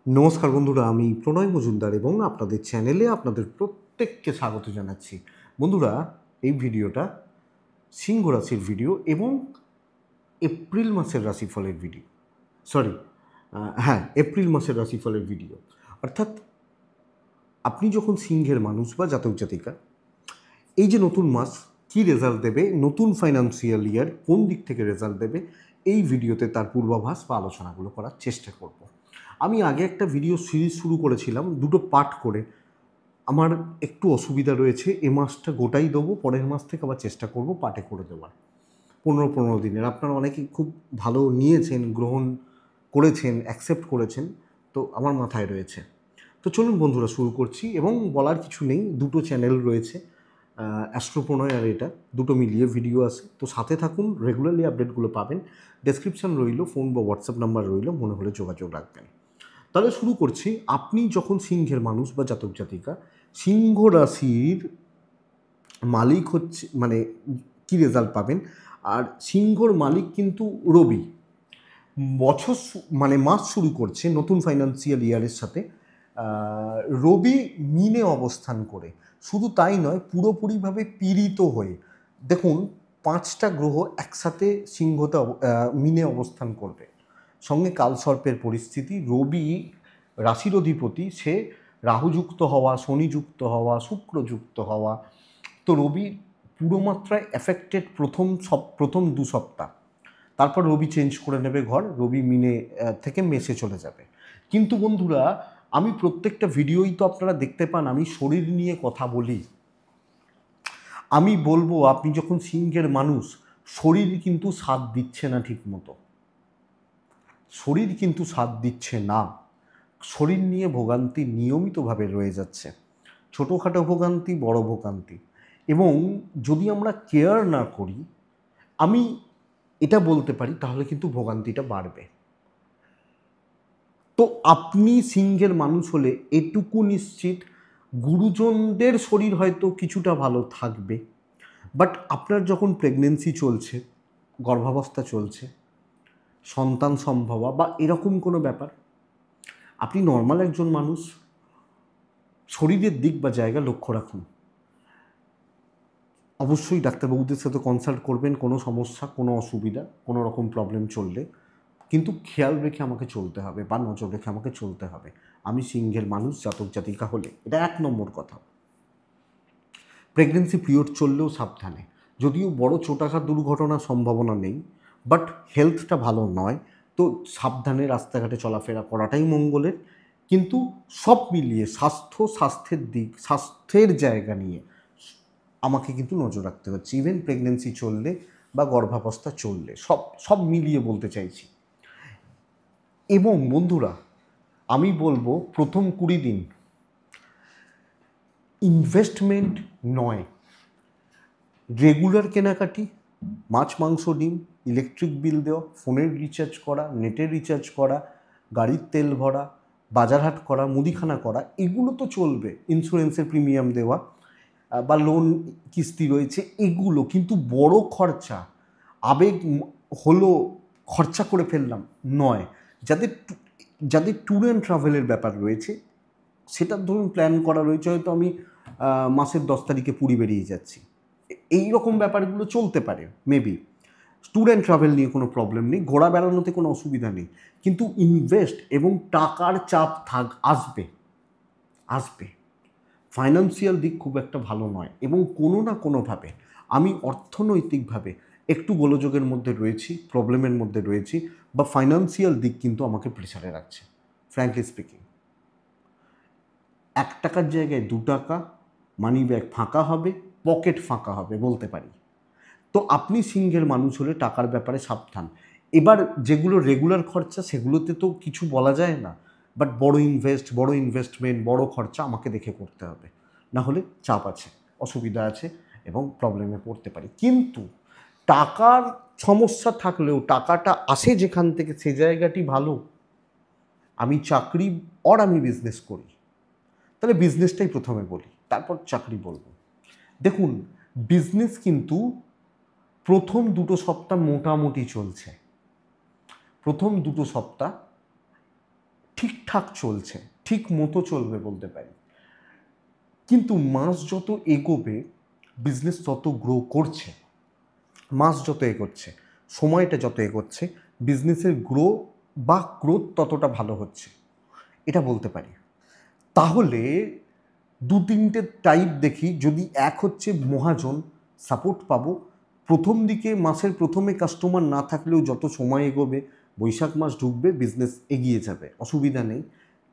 নমস্কার বন্ধুরা, আমি প্রণয় মজুমদার এবং আপনাদের চ্যানেলে আপনাদের প্রত্যেককে স্বাগত জানাচ্ছি। বন্ধুরা, এই ভিডিওটা সিংহ রাশির ভিডিও এবং এপ্রিল মাসের রাশিফলের ভিডিও। সরি, হ্যাঁ, এপ্রিল মাসের রাশিফলের ভিডিও। অর্থাৎ আপনি যখন সিংহের মানুষ বা জাতক জাতিকা, এই যে নতুন মাস কী রেজাল্ট দেবে, নতুন ফাইন্যান্সিয়াল ইয়ার কোন দিক থেকে রেজাল্ট দেবে, এই ভিডিওতে তার পূর্বাভাস বা আলোচনাগুলো করার চেষ্টা করব। আমি আগে একটা ভিডিও সিরিজ শুরু করেছিলাম দুটো পার্ট করে। আমার একটু অসুবিধা রয়েছে, এ মাসটা গোটাই দেবো, পরের মাস থেকে আবার চেষ্টা করব পার্টে করে দেওয়ার। 15 দিনের আপনারা অনেকেই খুব ভালো নিয়েছেন, গ্রহণ করেছেন, অ্যাকসেপ্ট করেছেন, তো আমার মাথায় রয়েছে। তো চলুন বন্ধুরা, শুরু করছি। এবং বলার কিছু নেই, দুটো চ্যানেল রয়েছে, অ্যাস্ট্রোপ্রণয় আর এটা, দুটো মিলিয়ে ভিডিও আছে। তো সাথে থাকুন, রেগুলারলি আপডেটগুলো পাবেন। ডেসক্রিপশান রইল, ফোন বা হোয়াটসঅ্যাপ নাম্বার রইল, মনে হলে যোগাযোগ রাখবেন। তাহলে শুরু করছি। আপনি যখন সিংহের মানুষ বা জাতক জাতিকা, সিংহ রাশির মালিক হচ্ছে, মানে কি রেজাল্ট পাবেন, আর সিংহর মালিক কিন্তু রবি। বছর মানে মাস শুরু করছে নতুন ফাইন্যান্সিয়াল ইয়ারের সাথে রবি মিনে অবস্থান করে। শুধু তাই নয়, পুরোপুরিভাবে পীড়িত হয়ে। দেখুন, 5টা গ্রহ একসাথে সিংহতে মিনে অবস্থান করবে, সঙ্গে কালসর্পের পরিস্থিতি। রবি রাশির অধিপতি, সে রাহুযুক্ত হওয়া, শনিযুক্ত হওয়া, শুক্রযুক্ত হওয়া। তো রবি পুরো মাত্রায় এফেক্টেড প্রথম 2 সপ্তাহ। তারপর রবি চেঞ্জ করে নেবে ঘর, রবি মিনে থেকে মেসে চলে যাবে। কিন্তু বন্ধুরা, আমি প্রত্যেকটা ভিডিওই তো আপনারা দেখতে পান, আমি শরীর নিয়ে কথা বলি। আমি বলবো, আপনি যখন সিংহের মানুষ, শরীর কিন্তু সাথ দিচ্ছে না ঠিক মতো, শরীর কিন্তু সাথ দিচ্ছে না। শরীর নিয়ে ভোগান্তি নিয়মিতভাবে রয়ে যাচ্ছে, ছোটোখাটো ভোগান্তি, বড় ভোগান্তি। এবং যদি আমরা কেয়ার না করি, আমি এটা বলতে পারি, তাহলে কিন্তু ভোগান্তিটা বাড়বে। তো আপনি সিংহের মানুষ হলে এটুকু নিশ্চিত, গুরুজনদের শরীর হয়তো কিছুটা ভালো থাকবে, বাট আপনার যখন প্রেগনেন্সি চলছে, গর্ভাবস্থা চলছে, সন্তান সম্ভবা বা এরকম কোনো ব্যাপার, আপনি নর্মাল একজন মানুষ, শরীরের দিক বা জায়গা লক্ষ্য রাখুন। অবশ্যই ডাক্তারবাবুদের সাথে কনসাল্ট করবেন, কোনো সমস্যা, কোনো অসুবিধা, কোনো রকম প্রবলেম চললে। কিন্তু খেয়াল রেখে আমাকে চলতে হবে বা নজর রেখে আমাকে চলতে হবে, আমি সিংহের মানুষ জাতক জাতিকা হলে। এটা 1 নম্বর কথা। প্রেগনেন্সি পিরিয়ড চললেও সাবধানে। যদিও বড় ছোটাঘাত দুর্ঘটনার সম্ভাবনা নেই, বাট হেলথটা ভালো নয়, তো সাবধানে রাস্তাঘাটে চলাফেরা করাটাই মঙ্গলের। কিন্তু সব মিলিয়ে স্বাস্থ্যের দিক, স্বাস্থ্যের জায়গা নিয়ে আমাকে কিন্তু নজর রাখতে হচ্ছে, ইভেন প্রেগনেন্সি চললে বা গর্ভাবস্থা চললে, সব মিলিয়ে বলতে চাইছি। এবং বন্ধুরা, আমি বলবো, প্রথম 20 দিন ইনভেস্টমেন্ট নয়, রেগুলার কেনাকাটি, মাছ, মাংস, ডিম, ইলেকট্রিক বিল দেওয়া, ফোনের রিচার্জ করা, নেটের রিচার্জ করা, গাড়ির তেল ভরা, বাজারহাট করা, মুদিখানা করা, এগুলো তো চলবে। ইন্স্যুরেন্সের প্রিমিয়াম দেওয়া বা লোন কিস্তি রয়েছে, এগুলো কিন্তু বড় খরচা, আবেগ হলো খরচা করে ফেললাম নয়। যাদের যাদের ট্যুর অ্যান্ড ট্রাভেলের ব্যাপার রয়েছে, সেটা ধরুন প্ল্যান করা রয়েছে, হয়তো আমি মাসের 10 তারিখে পুরী বেরিয়ে যাচ্ছি, এই রকম ব্যাপারগুলো চলতে পারে মেবি। ট্যুর অ্যান্ড ট্রাভেল নিয়ে কোনো প্রবলেম নেই, ঘোরা বেড়ানোতে কোনো অসুবিধা নেই। কিন্তু ইনভেস্ট এবং টাকার চাপ আসবে আসবে। ফাইন্যান্সিয়াল দিক খুব একটা ভালো নয়, এবং কোনো না কোনোভাবে আমি অর্থনৈতিকভাবে একটু গোলযোগের মধ্যে রয়েছি, প্রবলেমের মধ্যে রয়েছি, বা ফাইন্যান্সিয়াল দিক কিন্তু আমাকে প্রেসারে রাখছে। ফ্র্যাঙ্কলি স্পিকিং, 1 টাকার জায়গায় 2 টাকা, মানি ব্যাগ ফাঁকা হবে, পকেট ফাঁকা হবে বলতে পারি। তো আপনি সিংহের মানুষ হলে টাকার ব্যাপারে সাবধান। এবার যেগুলো রেগুলার খরচা, সেগুলোতে তো কিছু বলা যায় না, বাট বড় ইনভেস্টমেন্ট, বড় খরচা আমাকে দেখে করতে হবে, না হলে চাপ আছে, অসুবিধা আছে এবং প্রবলেমে পড়তে পারি। কিন্তু টাকার সমস্যা থাকলেও টাকাটা আসে যেখান থেকে, সে জায়গাটি ভালো। আমি চাকরি আমি বিজনেস করি, তাহলে বিজনেসটাই প্রথমে বলি, তারপর চাকরি বলবো। দেখুন, বিজনেস কিন্তু প্রথম 2 সপ্তাহ মোটামুটি চলছে, প্রথম 2 সপ্তাহ ঠিকঠাক চলছে, ঠিক মতো চলবে বলতে পারি। কিন্তু মাস যত এগোবে বিজনেস তত গ্রো করছে, মাস যত এগোচ্ছে, সময়টা যত এগোচ্ছে, বিজনেসের গ্রোথ ততটা ভালো হচ্ছে, এটা বলতে পারি। তাহলে দু তিনটে টাইপ দেখি। যদি এক হচ্ছে মহাজন, সাপোর্ট পাবো প্রথম দিকে, মাসের প্রথমে কাস্টমার না থাকলেও যত সময় এগোবে, বৈশাখ মাস ঢুকবে, বিজনেস এগিয়ে যাবে, অসুবিধা নেই,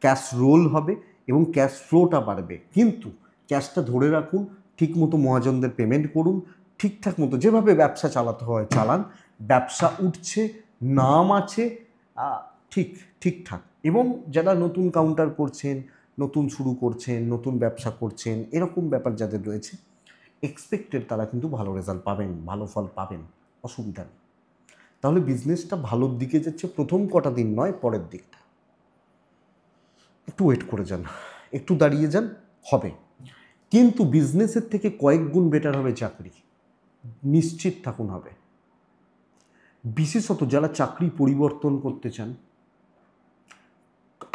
ক্যাশ রোল হবে এবং ক্যাশ ফ্লোটা বাড়বে। কিন্তু ক্যাশটা ধরে রাখুন, ঠিকমতো মহাজনদের পেমেন্ট করুন, ঠিকঠাক মতো যেভাবে ব্যবসা চালাতে হয় চালান, ব্যবসা উঠছে, নাম আছে, ঠিকঠাক। এবং যারা নতুন কাউন্টার করছেন, নতুন শুরু করছেন, নতুন ব্যবসা করছেন, এরকম ব্যাপার যাদের রয়েছে, এক্সপেক্টেড তারা কিন্তু ভালো রেজাল্ট পাবেন, ভালো ফল পাবেন, অসুবিধা নেই। তাহলে বিজনেসটা ভালোর দিকে যাচ্ছে, প্রথম কটা দিন নয়, পরের দিকটা। একটু ওয়েট করে যান, একটু দাঁড়িয়ে যান, হবে। কিন্তু বিজনেসের থেকে কয়েক গুণ বেটার হবে চাকরি, নিশ্চিত থাকুন হবে। বিশেষত যারা চাকরি পরিবর্তন করতে চান,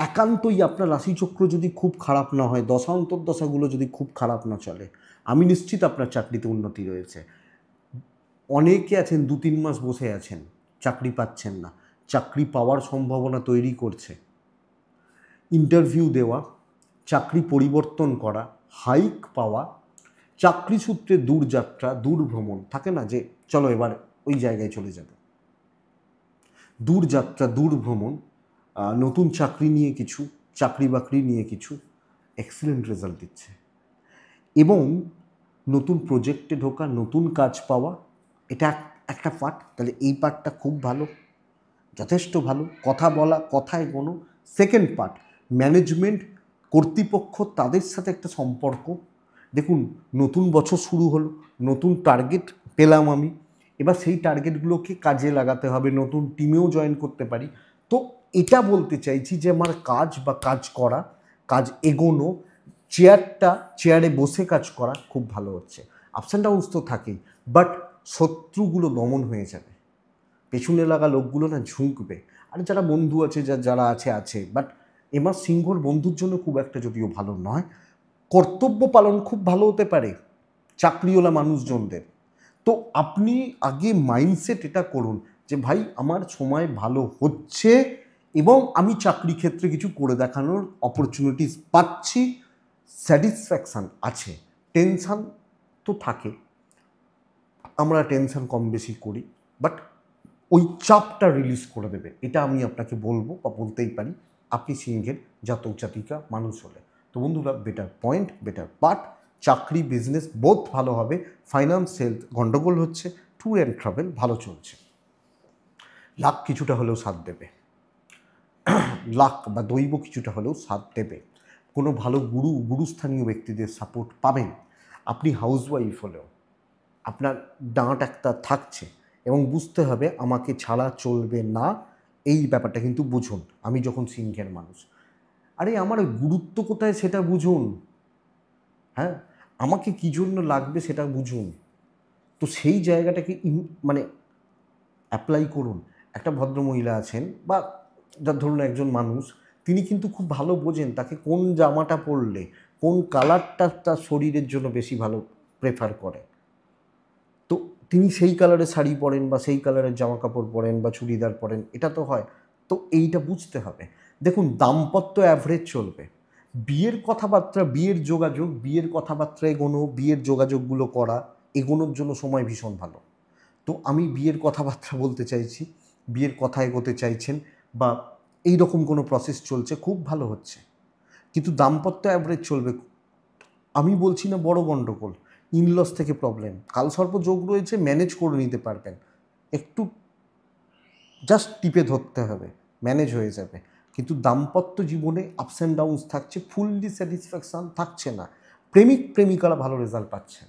একান্তই আপনার রাশিচক্র যদি খুব খারাপ না হয়, দশা অন্তর্দশাগুলো যদি খুব খারাপ না চলে, আমি নিশ্চিত আপনার চাকরিতে উন্নতি রয়েছে। অনেকে আছেন 2-3 মাস বসে আছেন, চাকরি পাচ্ছেন না, চাকরি পাওয়ার সম্ভাবনা তৈরি করছে। ইন্টারভিউ দেওয়া, চাকরি পরিবর্তন করা, হাইক পাওয়া, চাকরি সূত্রে দূর যাত্রা, দূর ভ্রমণ থাকে না যে চলো এবার ওই জায়গায় চলে যাবে, দূর যাত্রা, দূর ভ্রমণ, নতুন চাকরি নিয়ে কিছু, চাকরি বাকরি নিয়ে কিছু, এক্সিলেন্ট রেজাল্ট দিচ্ছে। এবং নতুন প্রজেক্টে ঢোকা, নতুন কাজ পাওয়া, এটা একটা পার্ট। তাহলে এই পার্টটা খুব ভালো, যথেষ্ট ভালো। কথা বলা, কথায় কোনো। সেকেন্ড পার্ট, ম্যানেজমেন্ট, কর্তৃপক্ষ, তাদের সাথে একটা সম্পর্ক। দেখুন, নতুন বছর শুরু হলো, নতুন টার্গেট পেলাম আমি, এবার সেই টার্গেটগুলোকে কাজে লাগাতে হবে, নতুন টিমেও জয়েন করতে পারি। তো এটা বলতে চাইছি যে আমার কাজ বা কাজ করা, কাজ এগোনো, চেয়ারে বসে কাজ করা খুব ভালো হচ্ছে। আপস অ্যান্ড ডাউনস তো থাকেই, বাট শত্রুগুলো দমন হয়ে যাবে, পেছনে লাগা লোকগুলো না ঝুঁকবে। আর যারা বন্ধু আছে, যারা আছে, বাট এমাস সিংহর বন্ধুর জন্য খুব একটা যদিও ভালো নয়। কর্তব্য পালন খুব ভালো হতে পারে চাকরিওয়ালা মানুষজনদের। তো আপনি আগে মাইন্ডসেট এটা করুন যে ভাই আমার সময় ভালো হচ্ছে এবং আমি চাকরি ক্ষেত্রে কিছু করে দেখানোর অপরচুনিটিস পাচ্ছি, স্যাটিসফ্যাকশান আছে। টেনশান তো থাকে, আমরা টেনশান কম বেশি করি, বাট ওই চাপটা রিলিজ করে দেবে, এটা আমি আপনাকে বলবো বা বলতেই পারি আপনি সিংহের জাতক জাতিকা মানুষ হলে। তো বন্ধুরা, বেটার পয়েন্ট, বেটার পার্ট, চাকরি বিজনেস বোথ ভালো হবে। ফাইন্যান্স হেলথ গন্ডগোল হচ্ছে, ট্যুর অ্যান্ড ট্রাভেল ভালো চলছে, লাক কিছুটা হলেও সাথ দেবে, লাক বা দৈব কিছুটা হলেও সাথ দেবে। কোনো ভালো গুরুস্থানীয় ব্যক্তিদের সাপোর্ট পাবেন। আপনি হাউসওয়াইফ হলেও আপনার ডাঁট একটা থাকছে এবং বুঝতে হবে আমাকে ছাড়া চলবে না, এই ব্যাপারটা কিন্তু বুঝুন। আমি যখন সিংহের মানুষ, আরে আমার গুরুত্ব কোথায় সেটা বুঝুন, হ্যাঁ, আমাকে কী জন্য লাগবে সেটা বুঝুন। তো সেই জায়গাটাকে মানে অ্যাপ্লাই করুন। একটা ভদ্রমহিলা আছেন বা ধরুন একজন মানুষ, তিনি কিন্তু খুব ভালো বোঝেন তাকে কোন জামাটা পরলে, কোন কালারটা তার শরীরের জন্য বেশি ভালো প্রেফার করে, তো তিনি সেই কালারের শাড়ি পরেন বা সেই কালারের জামা কাপড় পরেন বা চুড়িদার পরেন, এটা তো হয়। তো এইটা বুঝতে হবে। দেখুন, দাম্পত্য অ্যাভারেজ চলবে, বিয়ের কথাবার্তা, বিয়ের যোগাযোগ, বিয়ের কথাবার্তা এগোনো, বিয়ের যোগাযোগগুলো করা, এগোনোর জন্য সময় ভীষণ ভালো। তো আমি বিয়ের কথাবার্তা বলতে চাইছি, বিয়ের কথা এগোতে চাইছেন বা এই রকম কোনো প্রসেস চলছে, খুব ভালো হচ্ছে। কিন্তু দাম্পত্য অ্যাভারেজ চলবে, আমি বলছি না বড় গণ্ডগোল, ইনলস থেকে প্রবলেম, কালসর্প যোগ রয়েছে, ম্যানেজ করে নিতে পারবেন, একটু জাস্ট টিপে ধরতে হবে, ম্যানেজ হয়ে যাবে। কিন্তু দাম্পত্য জীবনে আপস অ্যান্ড ডাউনস থাকছে, ফুললি স্যাটিসফ্যাকশান থাকছে না, প্রেমিক প্রেমিকারা ভালো রেজাল্ট পাচ্ছেন।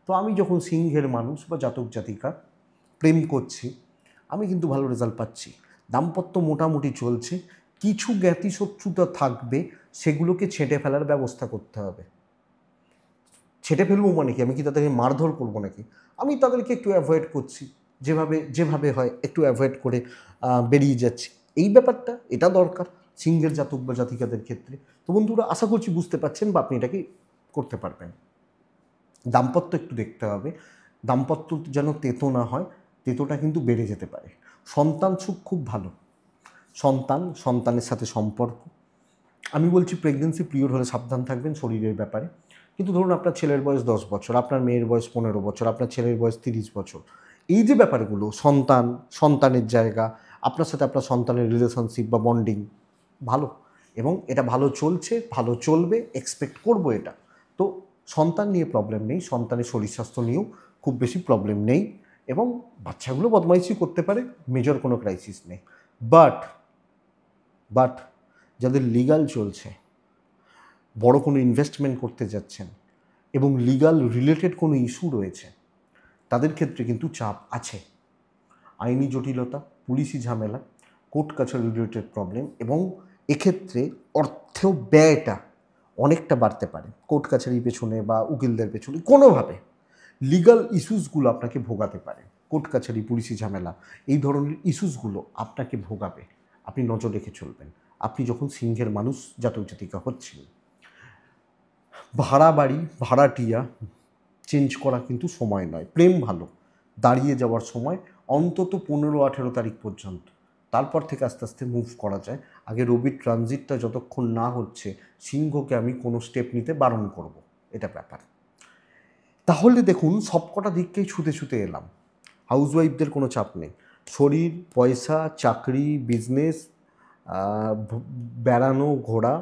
তো আমি যখন সিংহের মানুষ বা জাতক জাতিকা প্রেম করছি, আমি কিন্তু ভালো রেজাল্ট পাচ্ছি, দাম্পত্য মোটামুটি চলছে। কিছু জ্ঞাতি শত্রুতা থাকবে, সেগুলোকে ছেঁটে ফেলার ব্যবস্থা করতে হবে। ছেঁটে ফেলবো মানে কি, আমি কি তাদেরকে মারধর করবো নাকি? আমি তাদেরকে একটু অ্যাভয়েড করছি, যেভাবে হয় একটু অ্যাভয়েড করে বেরিয়ে যাচ্ছি, এই ব্যাপারটা, এটা দরকার। সিংহের জাতক বা জাতিকাদের ক্ষেত্রে। তো বন্ধুরা আশা করছি বুঝতে পারছেন বা আপনি এটাকে করতে পারবেন। দাম্পত্য একটু দেখতে হবে, দাম্পত্য যেন তেতো না হয়, তেতোটা কিন্তু বেড়ে যেতে পারে। সন্তান সুখ খুব ভালো, সন্তানের সাথে সম্পর্ক, আমি বলছি প্রেগনেন্সি পিরিয়ড হলে সাবধান থাকবেন শরীরের ব্যাপারে। কিন্তু ধরুন আপনার ছেলের বয়স 10 বছর, আপনার মেয়ের বয়স 15 বছর, আপনার ছেলের বয়স 30 বছর, এই যে ব্যাপারগুলো সন্তানের জায়গা, আপনার সাথে আপনার সন্তানের রিলেশনশিপ বা বন্ডিং ভালো, এবং এটা ভালো চলছে, ভালো চলবে, এক্সপেক্ট করব এটা। তো সন্তান নিয়ে প্রবলেম নেই, সন্তানের শরীর স্বাস্থ্য নিয়েও খুব বেশি প্রবলেম নেই, এবং বাচ্চাগুলো বদমাইশি করতে পারে, মেজর কোনো ক্রাইসিস নেই। বাট যাদের লিগাল চলছে, বড় কোনো ইনভেস্টমেন্ট করতে যাচ্ছেন এবং লিগাল রিলেটেড কোনো ইস্যু রয়েছে, তাদের ক্ষেত্রে কিন্তু চাপ আছে। আইনি জটিলতা, পুলিশি ঝামেলা, কোর্ট কাছারি রিলেটেড প্রবলেম, এবং এক্ষেত্রে অর্থেও ব্যয়টা অনেকটা বাড়তে পারে। কোর্ট কাছারির পেছনে বা উকিলদের পেছনে কোনোভাবে লিগাল ইস্যুসগুলো আপনাকে ভোগাতে পারে। কোর্ট কাছারি, পুলিশি ঝামেলা, এই ধরনের ইস্যুসগুলো আপনাকে ভোগাবে। আপনি নজর রেখে চলবেন আপনি যখন সিংহের মানুষ জাতক জাতিকা হচ্ছেন। ভাড়া বাড়ি, ভাড়াটিয়া চেঞ্জ করা কিন্তু সময় নয়। প্রেম ভালো, দাঁড়িয়ে যাওয়ার সময় অন্তত 15-18 তারিখ পর্যন্ত, তারপর থেকে আস্তে আস্তে মুভ করা যায়। আগে রবির ট্রানজিটটা যতক্ষণ না হচ্ছে, সিংহকে আমি কোনো স্টেপ নিতে বারণ করব, এটা ব্যাপার। তাহলে দেখুন সবকটা দিককেই ছুতে ছুতে এলাম। হাউসওয়াইফদের কোনো চাপ নেই, শরীর, পয়সা, চাকরি, বিজনেস, বেড়ানো, ঘোরা,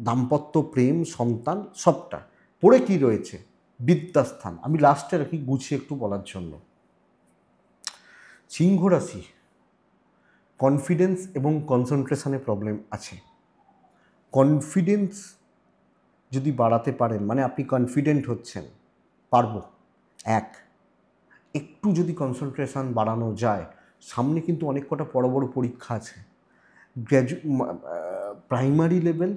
দাম্পত্য, প্রেম, সন্তান, সবটা পড়ে কি রয়েছে, বিদ্যাস্থান। আমি লাস্টে রাখি গুছিয়ে একটু বলার জন্য। সিংহ রাশি কনফিডেন্স এবং কনসেন্ট্রেশনে প্রবলেম আছে। কনফিডেন্স যদি বাড়াতে পারেন, মানে আপনি কনফিডেন্ট হচ্ছেন পারবো, একটু যদি কনসেন্ট্রেশন বাড়ানো যায়, সামনে কিন্তু অনেক কটা বড় বড় পরীক্ষা আছে। প্রাইমারি লেভেল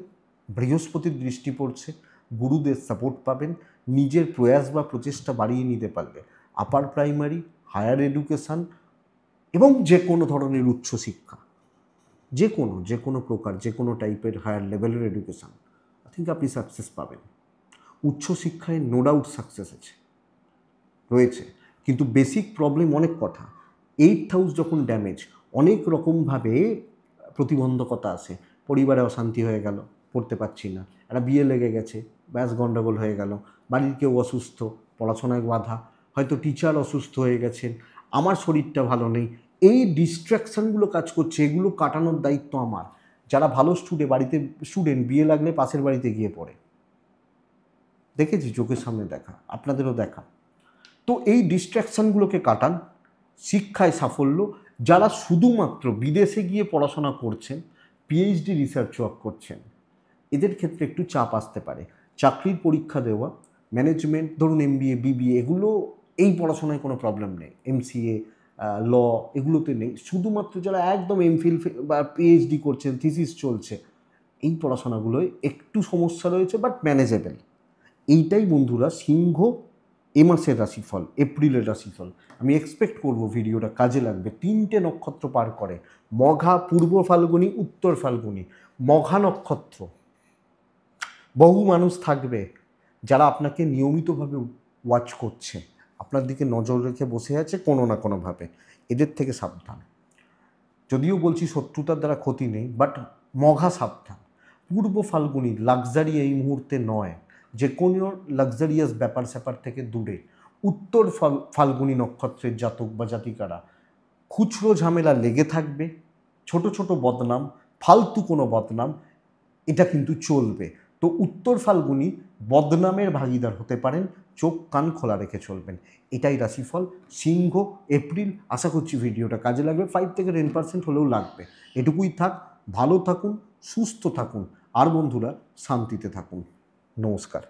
বৃহস্পতির দৃষ্টি পড়ছে, গুরুদের সাপোর্ট পাবেন, নিজের প্রয়াস বা প্রচেষ্টা বাড়িয়ে নিতে পারবে। আপার প্রাইমারি, হায়ার এডুকেশান এবং যে কোনো ধরনের উচ্চশিক্ষা, যে কোনো প্রকার, যে কোনো টাইপের হায়ার লেভেলের এডুকেশান, আই থিঙ্ক আপনি সাকসেস পাবেন। উচ্চশিক্ষায় নো ডাউট সাকসেস রয়েছে, কিন্তু বেসিক প্রবলেম অনেক কথা। 8th হাউস যখন ড্যামেজ, অনেক রকমভাবে প্রতিবন্ধকতা আসে। পরিবারে অশান্তি হয়ে গেল, পড়তে পারছি না, একটা বিয়ে লেগে গেছে, ব্যাস গণ্ডগোল হয়ে গেল, বাড়ির কেউ অসুস্থ, পড়াশোনায় বাধা, হয়তো টিচার অসুস্থ হয়ে গেছেন, আমার শরীরটা ভালো নেই, এই ডিস্ট্র্যাকশানগুলো কাজ করছে, এগুলো কাটানোর দায়িত্ব আমার। যারা ভালো স্টুডেন্ট বিয়ে লাগলে পাশের বাড়িতে গিয়ে পড়ে, দেখেছি, চোখের সামনে দেখা, আপনাদেরও দেখা। তো এই ডিস্ট্র্যাকশানগুলোকে কাটান, শিক্ষায় সাফল্য। যারা শুধুমাত্র বিদেশে গিয়ে পড়াশোনা করছেন, পিএইচডি রিসার্চ ওয়ার্ক করছেন, এদের ক্ষেত্রে একটু চাপ আসতে পারে। চাকরির পরীক্ষা দেওয়া, ম্যানেজমেন্ট, ধরুন এমবিএ, বিবিএ, এগুলো এই পড়াশোনায় কোনো প্রবলেম নেই, এমসিএ, ল, এগুলোতে নেই। শুধুমাত্র যারা একদম এমফিল বা পিএইচডি করছেন, থিসিস চলছে, এই পড়াশোনাগুলোয় একটু সমস্যা রয়েছে, বাট ম্যানেজেবল। এইটাই বন্ধুরা সিংহ এ মাসের রাশিফল, এপ্রিলের রাশিফল। আমি এক্সপেক্ট করব ভিডিওটা কাজে লাগবে। 3টে নক্ষত্র পার করে, মঘা, পূর্ব ফাল্গুনী, উত্তর ফাল্গুনী। মঘা নক্ষত্র, বহু মানুষ থাকবে যারা আপনাকে নিয়মিতভাবে ওয়াচ করছে, আপনার দিকে নজর রেখে বসে আছে কোনো না কোনোভাবে, এদের থেকে সাবধান। যদিও বলছি শত্রুতার দ্বারা ক্ষতি নেই, বাট মঘা সাবধান। পূর্ব ফাল্গুনী, লাক্সারি এই মুহূর্তে নয়, যে কোনো লাক্সারিয়াস ব্যাপার স্যাপার থেকে দূরে। উত্তর ফাল্গুনী নক্ষত্রের জাতক বা জাতিকারা, খুচরো ঝামেলা লেগে থাকবে, ছোট ছোট বদনাম, ফালতু কোনো বদনাম, এটা কিন্তু চলবে। তো উত্তর ফাল্গুনী বদনামের ভাগিদার হতে পারেন, চোখ কান খোলা রেখে চলবেন। এটাই রাশিফল সিংহ এপ্রিল। আশা করছি ভিডিওটা কাজে লাগবে, 5 থেকে 10% হলেও লাগবে। এটুকুই থাক, ভালো থাকুন, সুস্থ থাকুন, আর বন্ধুরা শান্তিতে থাকুন। নমস্কার।